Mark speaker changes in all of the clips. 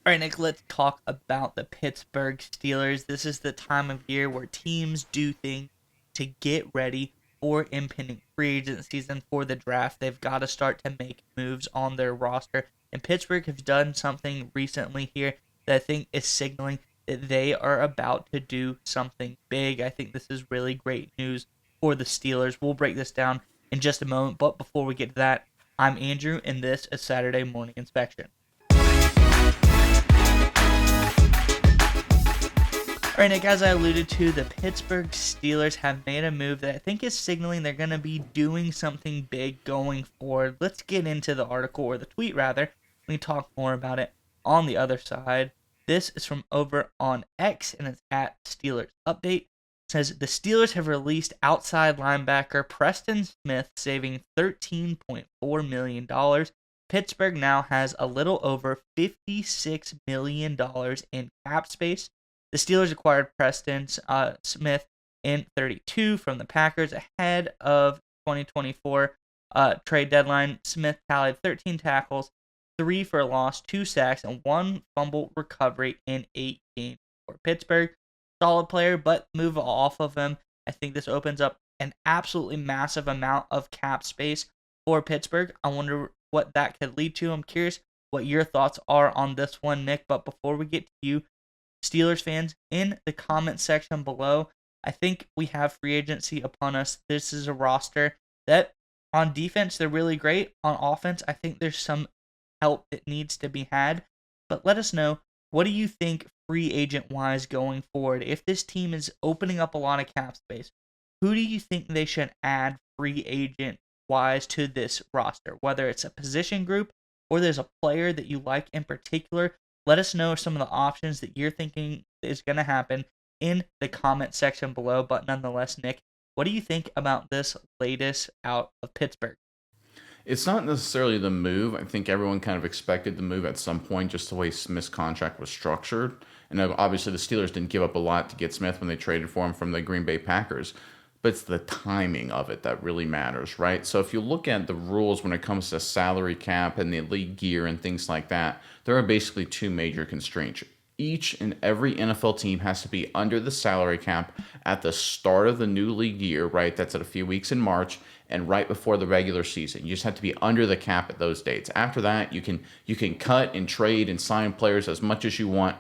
Speaker 1: All right, Nick, let's talk about the Pittsburgh Steelers. This is the time of year where teams do things to get ready for impending free agency and for the draft. They've got to start to make moves on their roster. And Pittsburgh has done something recently here that I think is signaling that they are about to do something big. I think this is really great news for the Steelers. We'll break this down in just a moment. But before we get to that, I'm Andrew, and this is Saturday Morning Inspection. All right, Nick, as I alluded to, the Pittsburgh Steelers have made a move that I think is signaling they're going to be doing something big going forward. Let's get into the article, or the tweet rather. We can talk more about it on the other side. This is from over on X, and it's at Steelers Update. It says, the Steelers have released outside linebacker Preston Smith, saving $13.4 million. Pittsburgh now has a little over $56 million in cap space. The Steelers acquired Preston Smith in 32 from the Packers ahead of 2024 trade deadline. Smith tallied 13 tackles, 3 for a loss, 2 sacks, and 1 fumble recovery in 8 games for Pittsburgh. Solid player, but move off of him. I think this opens up an absolutely massive amount of cap space for Pittsburgh. I wonder what that could lead to. I'm curious what your thoughts are on this one, Nick. But before we get to you, Steelers fans, in the comment section below, I think we have free agency upon us. This is a roster that on defense, they're really great. On offense, I think there's some help that needs to be had. But let us know, what do you think free agent-wise going forward? If this team is opening up a lot of cap space, who do you think they should add free agent-wise to this roster? Whether it's a position group or there's a player that you like in particular, let us know some of the options that you're thinking is going to happen in the comment section below. But nonetheless, Nick, what do you think about this latest out of Pittsburgh?
Speaker 2: It's not necessarily the move. I think everyone kind of expected the move at some point, just the way Smith's contract was structured. And obviously, the Steelers didn't give up a lot to get Smith when they traded for him from the Green Bay Packers. But it's the timing of it that really matters, right? So if you look at the rules when it comes to salary cap and the league gear and things like that, there are basically 2 major constraints. Each and every NFL team has to be under the salary cap at the start of the new league year, right? That's at a few weeks in March and right before the regular season. You just have to be under the cap at those dates. After that, you can cut and trade and sign players as much as you want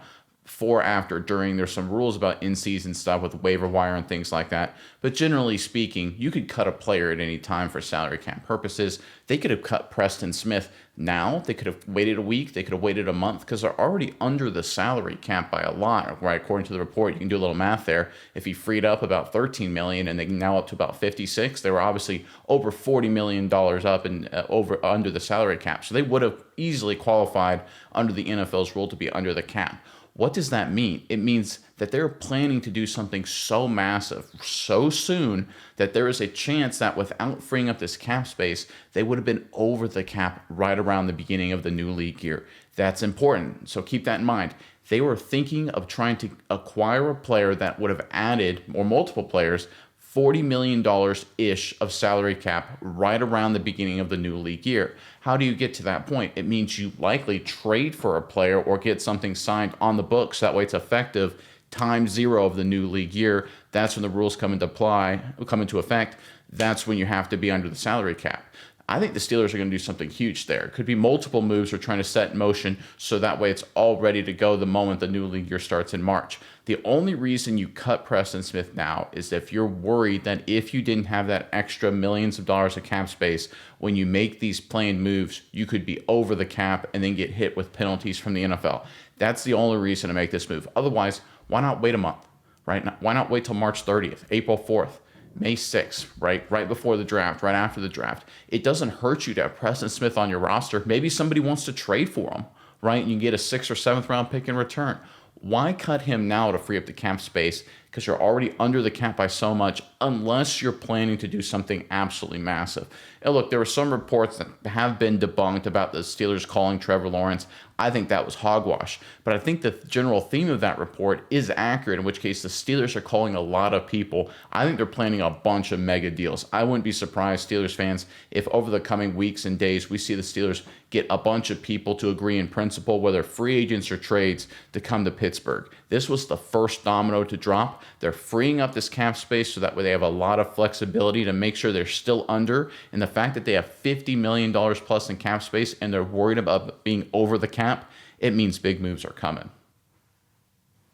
Speaker 2: for after, during. There's some rules about in-season stuff with waiver wire and things like that. But generally speaking, you could cut a player at any time for salary cap purposes. They could have cut Preston Smith now. They could have waited a week. They could have waited a month because they're already under the salary cap by a lot, right? According to the report, you can do a little math there. If he freed up about $13 million and they now up to about 56, they were obviously over $40 million up and over under the salary cap. So they would have easily qualified under the NFL's rule to be under the cap. What does that mean? It means that they're planning to do something so massive so soon that there is a chance that without freeing up this cap space, they would have been over the cap right around the beginning of the new league year. That's important. So keep that in mind. They were thinking of trying to acquire a player that would have added, or multiple players, $40 million-ish of salary cap right around the beginning of the new league year. How do you get to that point? It means you likely trade for a player or get something signed on the books. That way it's effective time 0 of the new league year. That's when the rules come into effect. That's when you have to be under the salary cap. I think the Steelers are going to do something huge there. It could be multiple moves they're trying to set in motion so that way it's all ready to go the moment the new league year starts in March. The only reason you cut Preston Smith now is if you're worried that if you didn't have that extra millions of dollars of cap space, when you make these planned moves, you could be over the cap and then get hit with penalties from the NFL. That's the only reason to make this move. Otherwise, why not wait a month, right? Why not wait till March 30th, April 4th? May 6th, right before the draft, right after the draft. It doesn't hurt you to have Preston Smith on your roster. Maybe somebody wants to trade for him, right? You can get a 6th or 7th round pick in return. Why cut him now to free up the cap space? because you're already under the cap by so much unless you're planning to do something absolutely massive. And look, there were some reports that have been debunked about the Steelers calling Trevor Lawrence. I think that was hogwash. But I think the general theme of that report is accurate, in which case the Steelers are calling a lot of people. I think they're planning a bunch of mega deals. I wouldn't be surprised, Steelers fans, if over the coming weeks and days we see the Steelers get a bunch of people to agree in principle, whether free agents or trades, to come to Pittsburgh. This was the first domino to drop. They're freeing up this cap space so that way they have a lot of flexibility to make sure they're still under. And the fact that they have $50 million plus in cap space and they're worried about being over the cap, it means big moves are coming.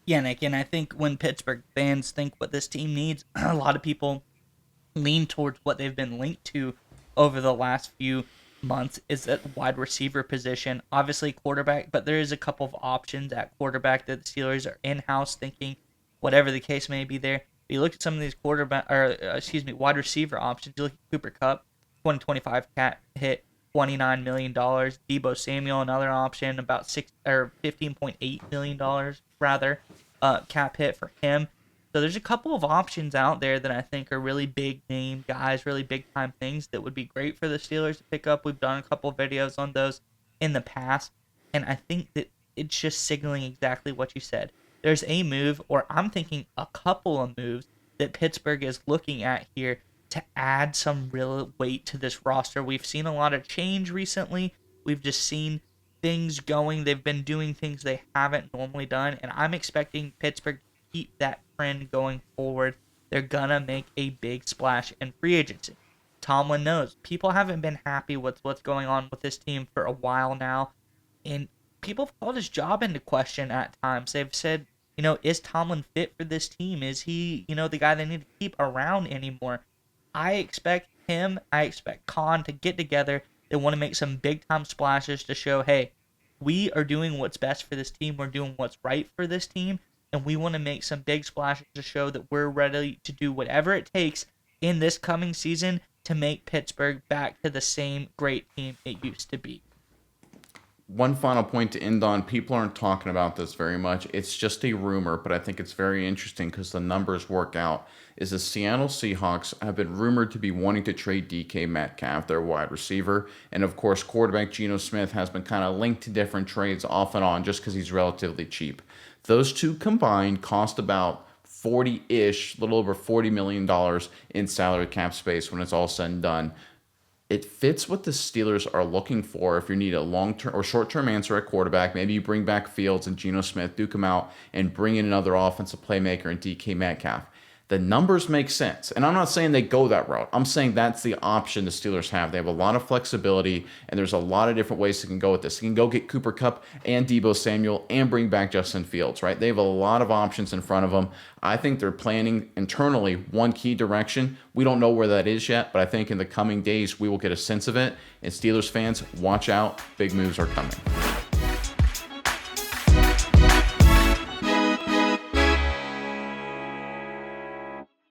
Speaker 1: Yeah, Nick, and I think when Pittsburgh fans think what this team needs, a lot of people lean towards what they've been linked to over the last few months is at wide receiver position. Obviously quarterback, but there is a couple of options at quarterback that the Steelers are in-house thinking, whatever the case may be there. You look at some of these wide receiver options. You look at Cooper Kupp, 2025 cap hit $29 million. Deebo Samuel, another option, about $15.8 million rather, cap hit for him. So there's a couple of options out there that I think are really big name guys, really big time things that would be great for the Steelers to pick up. We've done a couple of videos on those in the past, and I think that it's just signaling exactly what you said. There's a move, or I'm thinking a couple of moves that Pittsburgh is looking at here to add some real weight to this roster. We've seen a lot of change recently. We've just seen things going. They've been doing things they haven't normally done, and I'm expecting Pittsburgh to keep that trend going forward. They're gonna make a big splash in free agency. Tomlin knows people haven't been happy with what's going on with this team for a while now, and people have called his job into question at times. They've said, is Tomlin fit for this team? Is he, the guy they need to keep around anymore? I expect Khan to get together. They want to make some big time splashes to show, hey, we are doing what's best for this team. We're doing what's right for this team. And we want to make some big splashes to show that we're ready to do whatever it takes in this coming season to make Pittsburgh back to the same great team it used to be.
Speaker 2: One final point to end on. People aren't talking about this very much. It's just a rumor, but I think it's very interesting because the numbers work out. Is the Seattle Seahawks have been rumored to be wanting to trade DK Metcalf, their wide receiver. And of course, quarterback Geno Smith has been kind of linked to different trades off and on just because he's relatively cheap. Those two combined cost about 40-ish, a little over $40 million in salary cap space when it's all said and done. It fits what the Steelers are looking for if you need a long-term or short-term answer at quarterback. Maybe you bring back Fields and Geno Smith, duke them out, and bring in another offensive playmaker in DK Metcalf. The numbers make sense. And I'm not saying they go that route. I'm saying that's the option the Steelers have. They have a lot of flexibility, and there's a lot of different ways they can go with this. They can go get Cooper Kupp and Deebo Samuel and bring back Justin Fields, right? They have a lot of options in front of them. I think they're planning internally one key direction. We don't know where that is yet, but I think in the coming days we will get a sense of it. And Steelers fans, watch out. Big moves are coming.